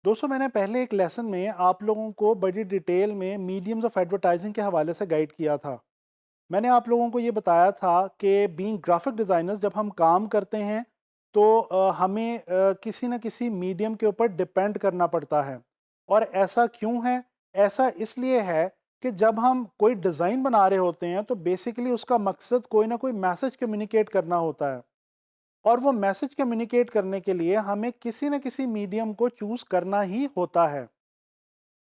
दोस्तों मैंने पहले एक लेसन में आप लोगों को बड़ी डिटेल में मीडियम्स ऑफ एडवर्टाइजिंग के हवाले से गाइड किया था। मैंने आप लोगों को ये बताया था कि बीइंग ग्राफिक डिज़ाइनर्स जब हम काम करते हैं तो हमें किसी न किसी मीडियम के ऊपर डिपेंड करना पड़ता है। और ऐसा क्यों है? ऐसा इसलिए है कि जब हम कोई डिज़ाइन बना रहे होते हैं तो बेसिकली उसका मकसद कोई ना कोई मैसेज कम्युनिकेट करना होता है। और वो मैसेज कम्युनिकेट करने के लिए हमें किसी न किसी मीडियम को चूज़ करना ही होता है।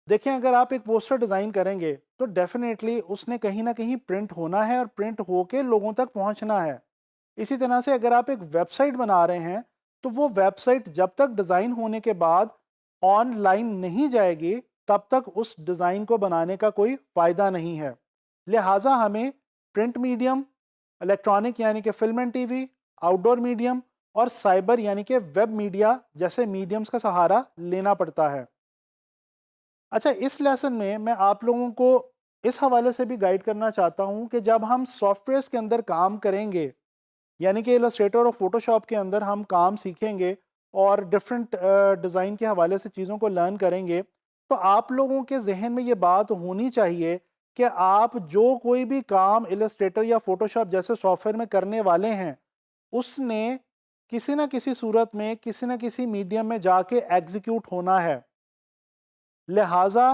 देखें, अगर आप एक पोस्टर डिज़ाइन करेंगे तो डेफिनेटली उसने कहीं ना कहीं प्रिंट होना है और प्रिंट होके लोगों तक पहुंचना है। इसी तरह से अगर आप एक वेबसाइट बना रहे हैं तो वो वेबसाइट जब तक डिज़ाइन होने के बाद ऑनलाइन नहीं जाएगी तब तक उस डिज़ाइन को बनाने का कोई फ़ायदा नहीं है। लिहाजा हमें प्रिंट मीडियम, इलेक्ट्रॉनिक यानी कि film and TV, outdoor medium और साइबर यानी कि वेब मीडिया जैसे मीडियम्स का सहारा लेना पड़ता है। अच्छा, इस लेसन में मैं आप लोगों को इस हवाले से भी गाइड करना चाहता हूं कि जब हम सॉफ्टवेयर्स के अंदर काम करेंगे, यानी कि इलस्ट्रेटर और फोटोशॉप के अंदर हम काम सीखेंगे और डिफरेंट डिज़ाइन के हवाले से चीज़ों को लर्न करेंगे, तो आप लोगों के जहन में ये बात होनी चाहिए कि आप जो कोई भी काम इलस्ट्रेटर या फोटोशॉप जैसे सॉफ्टवेयर में करने वाले हैं, उसने किसी न किसी सूरत में किसी न किसी मीडियम में जाके एग्जीक्यूट होना है। लिहाजा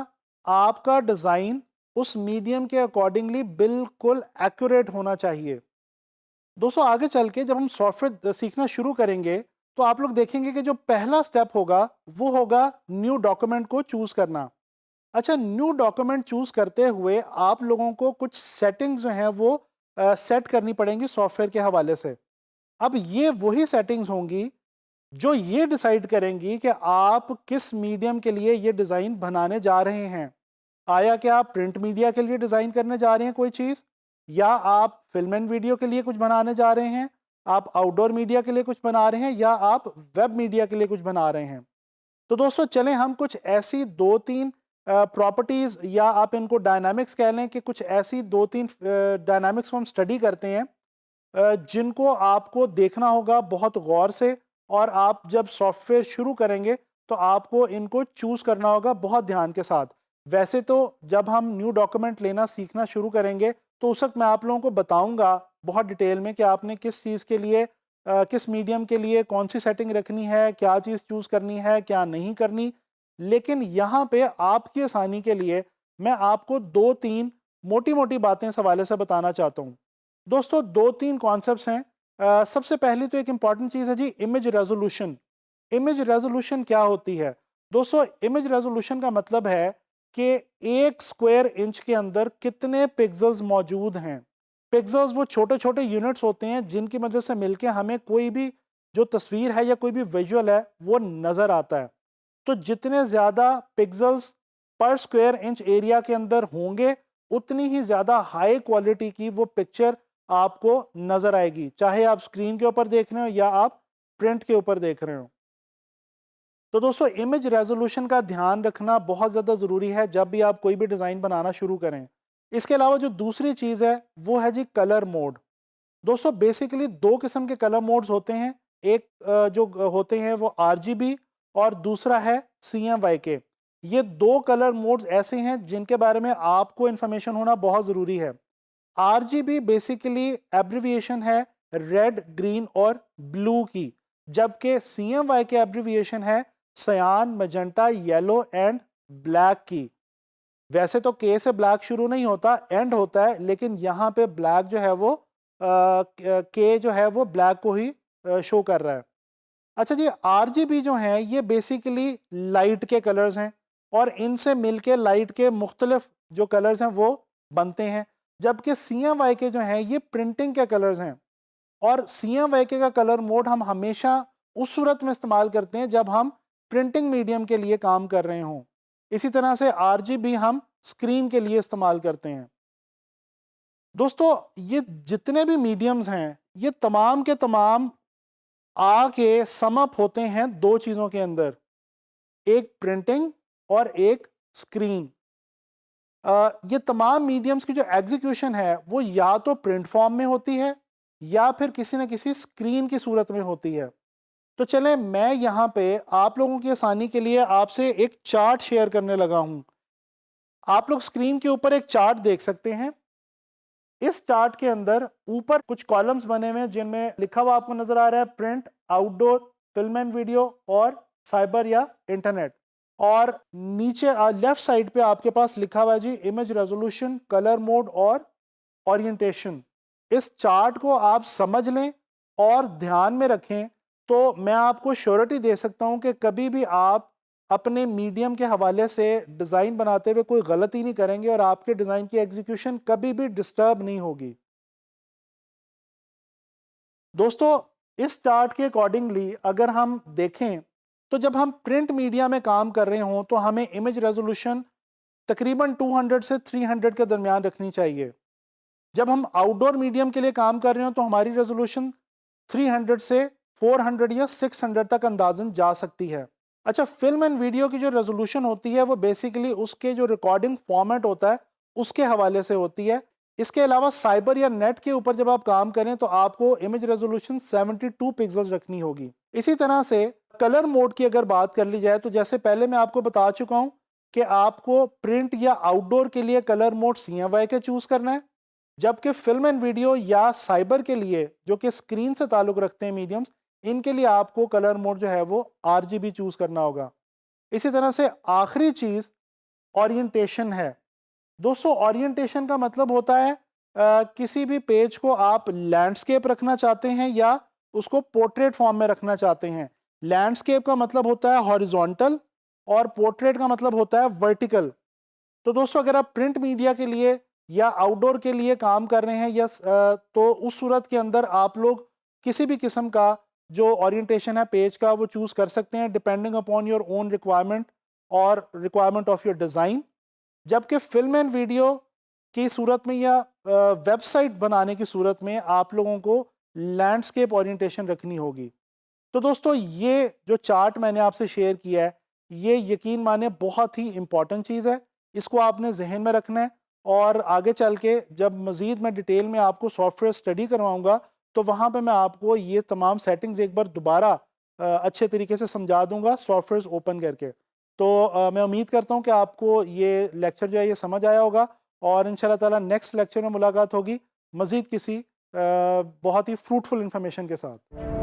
आपका डिज़ाइन उस मीडियम के अकॉर्डिंगली बिल्कुल एक्यूरेट होना चाहिए। दोस्तों आगे चल के जब हम सॉफ्टवेयर सीखना शुरू करेंगे तो आप लोग देखेंगे कि जो पहला स्टेप होगा वो होगा न्यू डॉक्यूमेंट को चूज करना। अच्छा, न्यू डॉक्यूमेंट चूज करते हुए आप लोगों को कुछ सेटिंग्स जो हैं वो सेट करनी पड़ेंगी सॉफ्टवेयर के हवाले से। अब ये वही सेटिंग्स होंगी जो ये डिसाइड करेंगी कि आप किस मीडियम के लिए ये डिज़ाइन बनाने जा रहे हैं। आया कि आप प्रिंट मीडिया के लिए डिज़ाइन करने जा रहे हैं कोई चीज़, या आप फिल्म एंड वीडियो के लिए कुछ बनाने जा रहे हैं, आप आउटडोर मीडिया के लिए कुछ बना रहे हैं, या आप वेब मीडिया के लिए कुछ बना रहे हैं। तो दोस्तों चलें हम कुछ ऐसी 2-3 प्रॉपर्टीज़, या आप इनको डायनामिक्स कह लें, कि कुछ ऐसी 2-3 डायनामिक्स को हम स्टडी करते हैं जिनको आपको देखना होगा बहुत गौर से। और आप जब सॉफ्टवेयर शुरू करेंगे तो आपको इनको चूज़ करना होगा बहुत ध्यान के साथ। वैसे तो जब हम न्यू डॉक्यूमेंट लेना सीखना शुरू करेंगे तो उस वक्त मैं आप लोगों को बताऊंगा बहुत डिटेल में कि आपने किस चीज़ के लिए किस मीडियम के लिए कौन सी सेटिंग रखनी है, क्या चीज़ चूज़ करनी है, क्या नहीं करनी। लेकिन यहाँ पे आपकी आसानी के लिए मैं आपको 2-3 मोटी मोटी बातें इस हवाले से बताना चाहता हूँ। दोस्तों 2-3 कॉन्सेप्ट्स हैं। सबसे पहली तो एक इंपॉर्टेंट चीज़ है जी, इमेज रेजोल्यूशन। इमेज रेजोल्यूशन क्या होती है? दोस्तों इमेज रेजोल्यूशन का मतलब है कि एक स्क्वायर इंच के अंदर कितने पिक्सेल्स मौजूद हैं। पिक्सेल्स वो छोटे छोटे यूनिट्स होते हैं जिनकी मदद से मिलके हमें कोई भी जो तस्वीर है या कोई भी विजुअल है वो नज़र आता है। तो जितने ज़्यादा पिक्सेल्स पर स्क्वायर इंच एरिया के अंदर होंगे उतनी ही ज़्यादा हाई क्वालिटी की वो पिक्चर आपको नज़र आएगी, चाहे आप स्क्रीन के ऊपर देख रहे हो या आप प्रिंट के ऊपर देख रहे हो। तो दोस्तों इमेज रेजोल्यूशन का ध्यान रखना बहुत ज़्यादा ज़रूरी है जब भी आप कोई भी डिज़ाइन बनाना शुरू करें। इसके अलावा जो दूसरी चीज़ है वो है जी कलर मोड। दोस्तों बेसिकली दो किस्म के कलर मोड्स होते हैं। एक जो होते हैं वो आरजीबी, और दूसरा है सीएमवाईके। ये दो कलर मोड्स ऐसे हैं जिनके बारे में आपको इंफॉर्मेशन होना बहुत ज़रूरी है। आरजीबी बेसिकली एब्रिविएशन है रेड, ग्रीन और ब्लू की, जबकि सीएमवाईके एब्रिविएशन है सयान, मजेंटा, येलो एंड ब्लैक की। वैसे तो के से ब्लैक शुरू नहीं होता, एंड होता है, लेकिन यहाँ पे ब्लैक जो है वो के जो है वो ब्लैक को ही शो कर रहा है। अच्छा जी, आरजीबी जो है ये बेसिकली लाइट के कलर्स हैं, और इनसे मिलके लाइट के मुख्तलिफ जो कलर्स हैं वो बनते हैं। जबकि सीएमवाईके जो हैं ये प्रिंटिंग के कलर्स हैं, और सीएमवाईके का कलर मोड हम हमेशा उस सूरत में इस्तेमाल करते हैं जब हम प्रिंटिंग मीडियम के लिए काम कर रहे हों। इसी तरह से आरजीबी हम स्क्रीन के लिए इस्तेमाल करते हैं। दोस्तों ये जितने भी मीडियम्स हैं ये तमाम के तमाम आके सम अप होते हैं दो चीज़ों के अंदर, एक प्रिंटिंग और एक स्क्रीन। ये तमाम मीडियम्स की जो एग्जीक्यूशन है वो या तो प्रिंट फॉर्म में होती है या फिर किसी न किसी स्क्रीन की सूरत में होती है। तो चलें मैं यहाँ पे आप लोगों की आसानी के लिए आपसे एक चार्ट शेयर करने लगा हूँ। आप लोग स्क्रीन के ऊपर एक चार्ट देख सकते हैं। इस चार्ट के अंदर ऊपर कुछ कॉलम्स बने हुए हैं जिनमें लिखा हुआ आपको नजर आ रहा है print, outdoor, film and video और साइबर या इंटरनेट। और नीचे लेफ्ट साइड पे आपके पास लिखा हुआ है जी इमेज रेजोल्यूशन, कलर मोड और ओरिएंटेशन। इस चार्ट को आप समझ लें और ध्यान में रखें तो मैं आपको श्योरिटी दे सकता हूं कि कभी भी आप अपने मीडियम के हवाले से डिज़ाइन बनाते हुए कोई गलती नहीं करेंगे और आपके डिज़ाइन की एग्जीक्यूशन कभी भी डिस्टर्ब नहीं होगी। दोस्तों, इस चार्ट के अकॉर्डिंगली अगर हम देखें तो जब हम प्रिंट मीडिया में काम कर रहे हों तो हमें इमेज रेजोल्यूशन तकरीबन 200 से 300 के दरमियान रखनी चाहिए। जब हम आउटडोर मीडियम के लिए काम कर रहे हो तो हमारी रेजोल्यूशन 300 से 400 या 600 तक अंदाजन जा सकती है। अच्छा, फिल्म एंड वीडियो की जो रेजोल्यूशन होती है वो बेसिकली उसके जो रिकॉर्डिंग फॉर्मेट होता है उसके हवाले से होती है। इसके अलावा साइबर या नेट के ऊपर जब आप काम करें तो आपको इमेज रेजोल्यूशन 72 पिक्सल्स रखनी होगी। इसी तरह से कलर मोड की अगर बात कर ली जाए तो जैसे पहले मैं आपको बता चुका हूं कि आपको प्रिंट या आउटडोर के लिए कलर मोड CMYK के चूज करना है, जबकि फिल्म एंड वीडियो या साइबर के लिए जो कि स्क्रीन से ताल्लुक रखते हैं मीडियम्स, इनके लिए आपको कलर मोड जो है वो RGB चूज करना होगा। इसी तरह से आखिरी चीज ओरिएंटेशन है। दोस्तों, ओरिएंटेशन का मतलब होता है किसी भी पेज को आप लैंडस्केप रखना चाहते हैं या उसको पोर्ट्रेट फॉर्म में रखना चाहते हैं। लैंडस्केप का मतलब होता है हॉरिजॉन्टल और पोर्ट्रेट का मतलब होता है वर्टिकल। तो दोस्तों, अगर आप प्रिंट मीडिया के लिए या आउटडोर के लिए काम कर रहे हैं या तो उस सूरत के अंदर आप लोग किसी भी किस्म का जो ओरिएंटेशन है पेज का वो चूज कर सकते हैं depending upon your own requirement और रिक्वायरमेंट ऑफ योर डिज़ाइन। जबकि फिल्म एंड वीडियो की सूरत में या वेबसाइट बनाने की सूरत में आप लोगों को लैंडस्केप ओरिएंटेशन रखनी होगी। तो दोस्तों, ये जो चार्ट मैंने आपसे शेयर किया है ये यकीन माने बहुत ही इंपॉर्टेंट चीज़ है। इसको आपने जहन में रखना है और आगे चल के जब मज़ीद मैं डिटेल में आपको सॉफ्टवेयर स्टडी करवाऊंगा तो वहाँ पे मैं आपको ये तमाम सेटिंग्स एक बार दोबारा अच्छे तरीके से समझा दूंगा सॉफ्टवेयर ओपन करके। तो मैं उम्मीद करता हूँ कि आपको ये लेक्चर जो है ये समझ आया होगा और इंशाल्लाह ताला नेक्स्ट लेक्चर में मुलाकात होगी मज़ीद किसी बहुत ही फ्रूटफुल इंफॉर्मेशन के साथ।